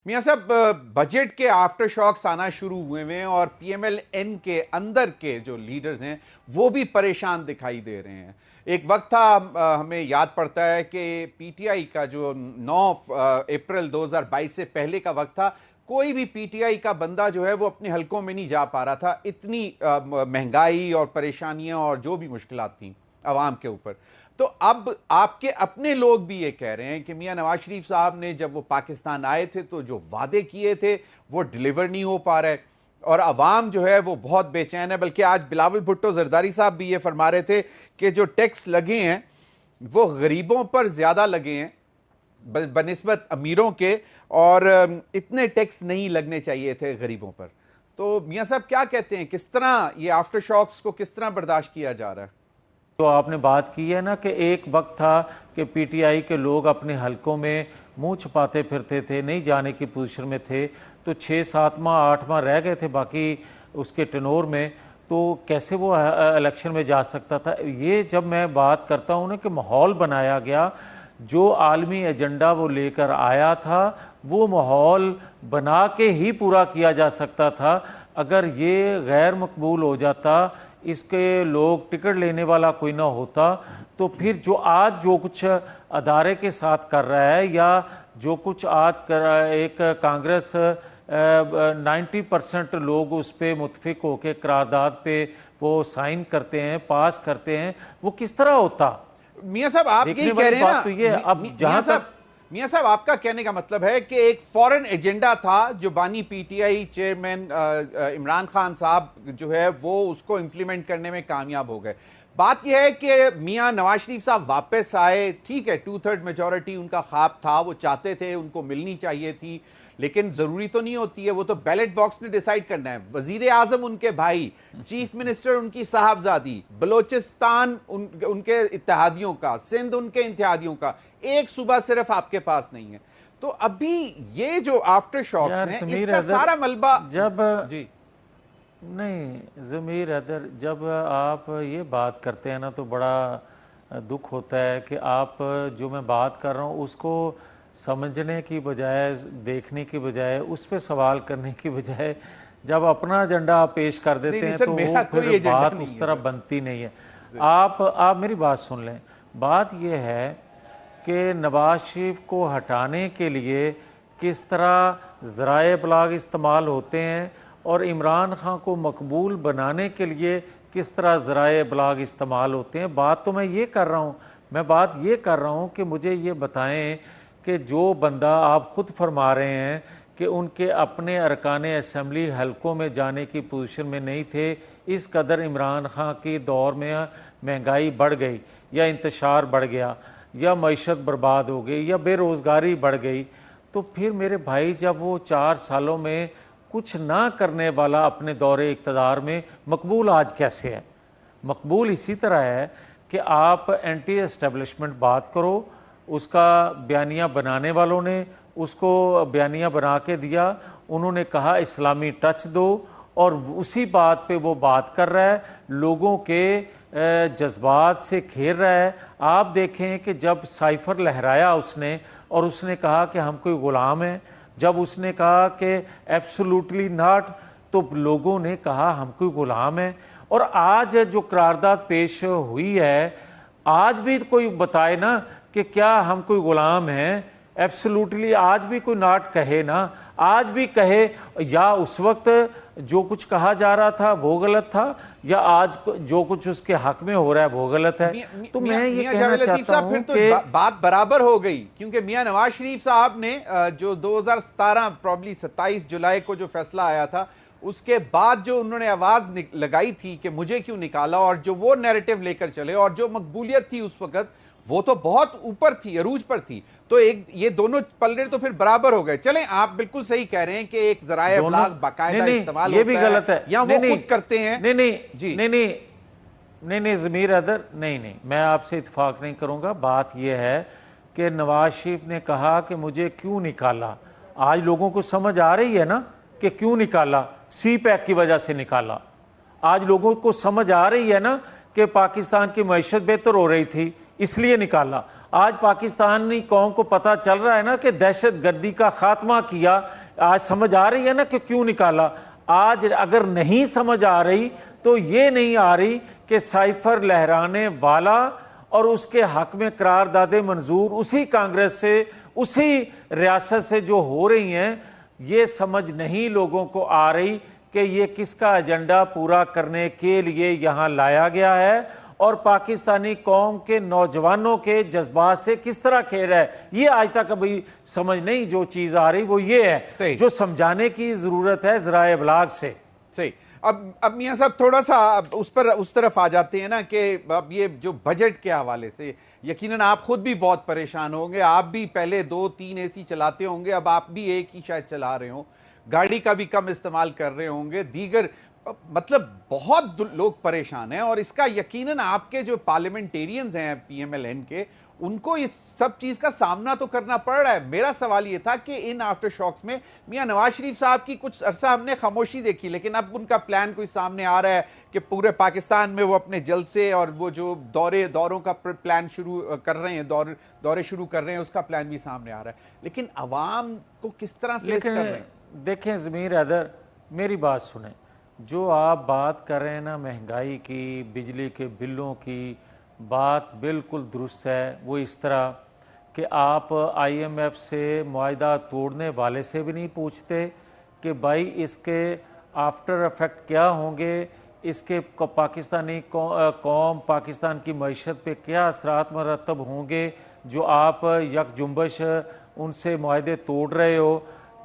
میاں صاحب بجٹ کے آفٹر شاکس آنا شروع ہوئے ہیں اور پی ایم ایل این کے اندر کے جو لیڈرز ہیں وہ بھی پریشان دکھائی دے رہے ہیں. ایک وقت تھا ہمیں یاد پڑتا ہے کہ پی ٹی آئی کا جو 9 اپریل 2022 سے پہلے کا وقت تھا, کوئی بھی پی ٹی آئی کا بندہ جو ہے وہ اپنے حلقوں میں نہیں جا پا رہا تھا, اتنی مہنگائی اور پریشانیاں اور جو بھی مشکلات تھیں عوام کے اوپر. تو اب آپ کے اپنے لوگ بھی یہ کہہ رہے ہیں کہ میاں نواز شریف صاحب نے جب وہ پاکستان آئے تھے تو جو وعدے کیے تھے وہ ڈیلیور نہیں ہو پا رہے اور عوام جو ہے وہ بہت بے چین ہے. بلکہ آج بلاول بھٹو زرداری صاحب بھی یہ فرما رہے تھے کہ جو ٹیکس لگے ہیں وہ غریبوں پر زیادہ لگے ہیں بنسبت امیروں کے, اور اتنے ٹیکس نہیں لگنے چاہیے تھے غریبوں پر. تو میاں صاحب کیا کہتے ہیں, کس طرح یہ آفٹر شاکس کو کس طرح برداشت کیا جا رہا ہے؟ تو آپ نے بات کی ہے نا کہ ایک وقت تھا کہ پی ٹی آئی کے لوگ اپنے حلقوں میں منہ چھپاتے پھرتے تھے, نہیں جانے کی پوزیشن میں تھے, تو 6-7 ماہ 8 ماہ رہ گئے تھے باقی اس کے ٹنور میں, تو کیسے وہ الیکشن میں جا سکتا تھا. یہ جب میں بات کرتا ہوں نا کہ ماحول بنایا گیا, جو عالمی ایجنڈا وہ لے کر آیا تھا وہ ماحول بنا کے ہی پورا کیا جا سکتا تھا. اگر یہ غیر مقبول ہو جاتا, اس کے لوگ ٹکٹ لینے والا کوئی نہ ہوتا, تو پھر جو کچھ ادارے کے ساتھ کر رہا ہے, یا جو کچھ آج کر رہا ہے, ایک کانگریس 90% لوگ اس پہ متفق ہو کے قرارداد پہ وہ سائن کرتے ہیں, پاس کرتے ہیں, وہ کس طرح ہوتا. میاں صاحب آپ یہی کہہ رہے ہیں نا, تو یہ اب جہاں تک میاں صاحب آپ کا کہنے کا مطلب ہے کہ ایک فورن ایجنڈا تھا جو بانی P T I chairman Imran Khan صاحب جو ہے وہ اس کو امپلیمنٹ کرنے میں کامیاب ہو گئے. بات یہ ہے کہ میاں نواز شریف صاحب واپس آئے, ٹھیک ہے 2/3 میجورٹی ان کا خواب تھا, وہ چاہتے تھے, ان کو ملنی چاہیے تھی, لیکن ضروری تو نہیں ہوتی ہے, وہ تو بیلٹ باکس نے ڈیسائیڈ کرنا ہے. وزیر اعظم ان کے بھائی, چیف منسٹر ان کی صاحبزادی, بلوچستان ان کے اتحادیوں کا, سندھ ان کے اتحادیوں کا, ایک صوبہ صرف آپ کے پاس نہیں ہے. تو ابھی یہ جو آفٹر شاکس ہیں اس کا سارا ملبہ جی نہیں ضمیر حیدر, جب آپ یہ بات کرتے ہیں نا تو بڑا دکھ ہوتا ہے کہ آپ جو میں بات کر رہا ہوں اس کو سمجھنے کی بجائے, دیکھنے کی بجائے, اس پہ سوال کرنے کی بجائے جب اپنا ایجنڈا آپ پیش کر دیتے ہیں تو وہ پھر بات اس طرح بنتی نہیں ہے. آپ میری بات سن لیں. بات یہ ہے کہ نواز شریف کو ہٹانے کے لیے کس طرح ذرائع ابلاغ استعمال ہوتے ہیں اور عمران خان کو مقبول بنانے کے لیے کس طرح ذرائع ابلاغ استعمال ہوتے ہیں, بات تو میں یہ کر رہا ہوں. میں بات یہ کر رہا ہوں کہ مجھے یہ بتائیں کہ جو بندہ آپ خود فرما رہے ہیں کہ ان کے اپنے ارکان اسمبلی حلقوں میں جانے کی پوزیشن میں نہیں تھے, اس قدر عمران خان کی دور میں مہنگائی بڑھ گئی یا انتشار بڑھ گیا یا معیشت برباد ہو گئی یا بے روزگاری بڑھ گئی, تو پھر میرے بھائی جب وہ 4 سالوں میں کچھ نہ کرنے والا اپنے دور اقتدار میں مقبول آج کیسے ہے؟ مقبول اسی طرح ہے کہ آپ اینٹی اسٹیبلشمنٹ بات کرو, اس کا بیانیہ بنانے والوں نے اس کو بیانیہ بنا کے دیا, انہوں نے کہا اسلامی ٹچ دو, اور اسی بات پہ وہ بات کر رہا ہے, لوگوں کے جذبات سے کھیل رہا ہے. آپ دیکھیں کہ جب سائفر لہرایا اس نے اور اس نے کہا کہ ہم کوئی غلام ہیں, جب اس نے کہا کہ ایبسولوٹلی ناٹ, تو لوگوں نے کہا ہم کوئی غلام ہیں. اور آج جو قرارداد پیش ہوئی ہے, آج بھی کوئی بتائے نا کہ کیا ہم کوئی غلام ہیں, ایبسولوٹلی آج بھی کوئی ناٹ کہے نا, آج بھی کہے, یا اس وقت جو کچھ کہا جا رہا تھا وہ غلط تھا, یا آج جو کچھ اس کے حق میں ہو رہا ہے وہ غلط ہے. تو میں یہ کہنا چاہتا ہوں کہ بات برابر ہو گئی, کیونکہ میاں نواز شریف صاحب نے جو 2017 پروبلی 27 جولائی کو جو فیصلہ آیا تھا, اس کے بعد جو انہوں نے آواز لگائی تھی کہ مجھے کیوں نکالا, اور جو وہ نیریٹو لے کر چلے, اور جو مقبولیت تھی اس وقت وہ تو بہت اوپر تھی, عروج پر تھی, تو یہ دونوں پلڑے تو پھر برابر ہو گئے. چلیں آپ بالکل صحیح کہہ رہے ہیں کہ ایک ذرائع ابلاغ باقاعدہ استعمال یہ بھی غلط ہے یا وہ خود کرتے ہیں. نہیں ضمیر حیدر, نہیں میں آپ سے اتفاق نہیں کروں گا. بات یہ ہے کہ نواز شریف نے کہا کہ مجھے کیوں نکالا, آج لوگوں کو سمجھ آ رہی ہے نا کہ کیوں نکالا, سی پیک کی وجہ سے نکالا. آج لوگوں کو سمجھ آ رہی ہے نا کہ پاکستان کی معیشت بہتر ہو رہی تھی, اس لیے نکالا. آج پاکستانی قوم کو پتہ چل رہا ہے نا کہ دہشت گردی کا خاتمہ کیا. آج سمجھ آ رہی ہے نا کہ کیوں نکالا. آج اگر نہیں سمجھ آ رہی تو یہ نہیں آ رہی کہ سائفر لہرانے والا اور اس کے حق میں قراردادیں منظور اسی کانگریس سے, اسی ریاست سے جو ہو رہی ہیں, یہ سمجھ نہیں لوگوں کو آ رہی کہ یہ کس کا ایجنڈا پورا کرنے کے لیے یہاں لایا گیا ہے اور پاکستانی قوم کے نوجوانوں کے جذبات سے کس طرح کھیل رہا ہے. یہ آج تک ابھی سمجھ نہیں جو چیز آ رہی وہ یہ ہے جو سمجھانے کی ضرورت ہے ذرائع ابلاغ سے. صحیح. اب میاں صاحب تھوڑا سا اس طرف آ جاتے ہیں نا کہ اب یہ جو بجٹ کے حوالے سے یقیناً آپ خود بھی بہت پریشان ہوں گے. آپ بھی پہلے 2-3 اے سی چلاتے ہوں گے, اب آپ بھی ایک ہی شاید چلا رہے ہوں, گاڑی کا بھی کم استعمال کر رہے ہوں گے, دیگر مطلب بہت لوگ پریشان ہیں. اور اس کا یقیناً آپ کے جو پارلیمنٹیرینز ہیں پی ایم ایل این کے, ان کو اس سب چیز کا سامنا تو کرنا پڑ رہا ہے. میرا سوال یہ تھا کہ ان آفٹر شاکس میں میاں نواز شریف صاحب کی کچھ عرصہ ہم نے خاموشی دیکھی, لیکن اب ان کا پلان کوئی سامنے آ رہا ہے کہ پورے پاکستان میں وہ اپنے جلسے اور وہ جو دوروں کا پلان شروع کر رہے ہیں, دورے شروع کر رہے ہیں, اس کا پلان بھی سامنے آ رہا ہے. لیکن عوام کو کس طرح فیس کر رہے ہیں؟ دیکھیں ضمیر حیدر, میری بات سنیں. جو آپ بات کر رہے ہیں نا مہنگائی کی, بجلی کے بلوں کی, بات بالکل درست ہے. وہ اس طرح کہ آپ آئی ایم ایف سے معاہدہ توڑنے والے سے بھی نہیں پوچھتے کہ بھائی اس کے آفٹر افیکٹ کیا ہوں گے, اس کے پاکستانی قوم, پاکستان کی معیشت پہ کیا اثرات مرتب ہوں گے جو آپ یک جنبش ان سے معاہدے توڑ رہے ہو.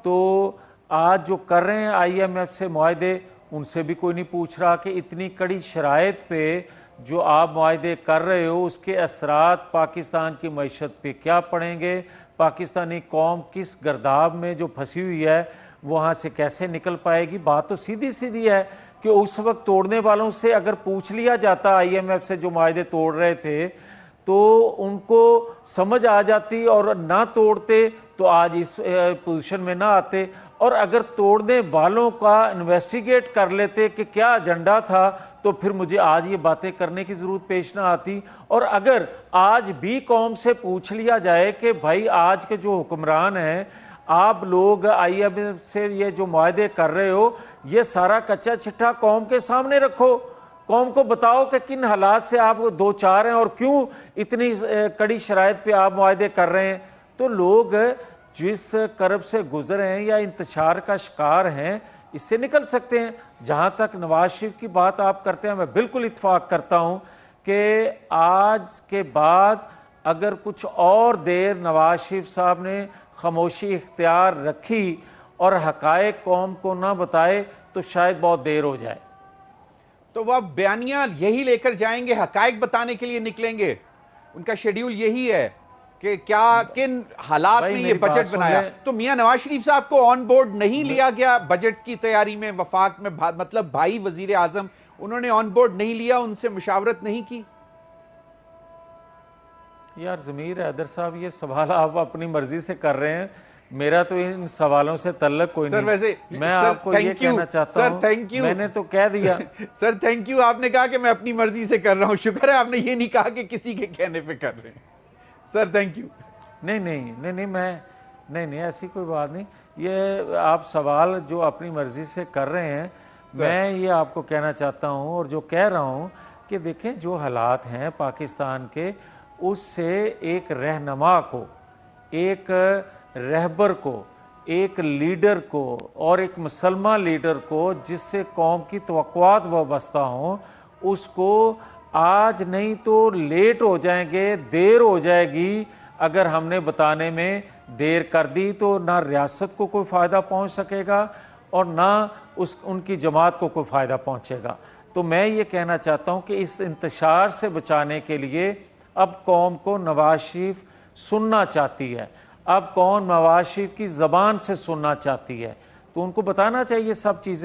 تو آج جو کر رہے ہیں آئی ایم ایف سے معاہدے, ان سے بھی کوئی نہیں پوچھ رہا کہ اتنی کڑی شرائط پہ جو آپ معاہدے کر رہے ہو اس کے اثرات پاکستان کی معیشت پہ کیا پڑیں گے, پاکستانی قوم کس گرداب میں جو پھنسی ہوئی ہے وہاں سے کیسے نکل پائے گی. بات تو سیدھی سیدھی ہے کہ اس وقت توڑنے والوں سے اگر پوچھ لیا جاتا آئی ایم ایف سے جو معاہدے توڑ رہے تھے تو ان کو سمجھ آ جاتی اور نہ توڑتے تو آج اس پوزیشن میں نہ آتے. اور اگر توڑنے والوں کا انویسٹیگیٹ کر لیتے کہ کیا ایجنڈا تھا تو پھر مجھے آج یہ باتیں کرنے کی ضرورت پیش نہ آتی. اور اگر آج بھی قوم سے پوچھ لیا جائے کہ بھائی آج کے جو حکمران ہیں, آپ لوگ آئی ایم ایف سے یہ جو معاہدے کر رہے ہو یہ سارا کچا چھٹا قوم کے سامنے رکھو, قوم کو بتاؤ کہ کن حالات سے آپ دو چار ہیں اور کیوں اتنی کڑی شرائط پہ آپ معاہدے کر رہے ہیں. تو لوگ جس کرب سے گزرے ہیں یا انتشار کا شکار ہیں اس سے نکل سکتے ہیں. جہاں تک نواز شریف کی بات آپ کرتے ہیں, میں بالکل اتفاق کرتا ہوں کہ آج کے بعد اگر کچھ اور دیر نواز شریف صاحب نے خاموشی اختیار رکھی اور حقائق قوم کو نہ بتائے تو شاید بہت دیر ہو جائے. تو وہ اب بیانیہ یہی لے کر جائیں گے, حقائق بتانے کے لیے نکلیں گے, ان کا شیڈیول یہی ہے کہ کیا کن حالات میں یہ بجٹ بنایا. تو میاں نواز شریف صاحب کو آن بورڈ نہیں لیا گیا بجٹ کی تیاری میں, وفاق میں, مطلب بھائی وزیر اعظم, انہوں نے آن بورڈ نہیں لیا, ان سے مشاورت نہیں کی؟ یار ضمیر حیدر صاحب, یہ سوال آپ اپنی مرضی سے کر رہے ہیں, میرا تو ان سوالوں سے تعلق کوئی نہیں. ویسے میں آپ کو یہ کہنا چاہتا ہوں, میں نے تو کہہ دیا. سر تھینک یو, آپ نے کہا کہ میں اپنی مرضی سے کر رہا ہوں, شکر ہے آپ نے یہ نہیں کہا کہ کسی کے کہنے پہ کر رہے ہیں. Sir thank you. نہیں ایسی کوئی بات نہیں. یہ آپ سوال جو اپنی مرضی سے کر رہے ہیں, میں یہ آپ کو کہنا چاہتا ہوں اور جو کہہ رہا ہوں کہ دیکھیں جو حالات ہیں پاکستان کے, اس سے ایک رہنما کو, ایک رہبر کو, ایک لیڈر کو اور ایک مسلمان لیڈر کو جس سے قوم کی توقعات وابستہ ہوں, اس کو آج نہیں تو لیٹ ہو جائیں گے, دیر ہو جائے گی. اگر ہم نے بتانے میں دیر کر دی تو نہ ریاست کو کوئی فائدہ پہنچ سکے گا اور نہ ان کی جماعت کو کوئی فائدہ پہنچے گا. تو میں یہ کہنا چاہتا ہوں کہ اس انتشار سے بچانے کے لیے اب قوم کو نواز شریف سننا چاہتی ہے, اب قوم نواز شریف کی زبان سے سننا چاہتی ہے, تو ان کو بتانا چاہیے سب چیزیں.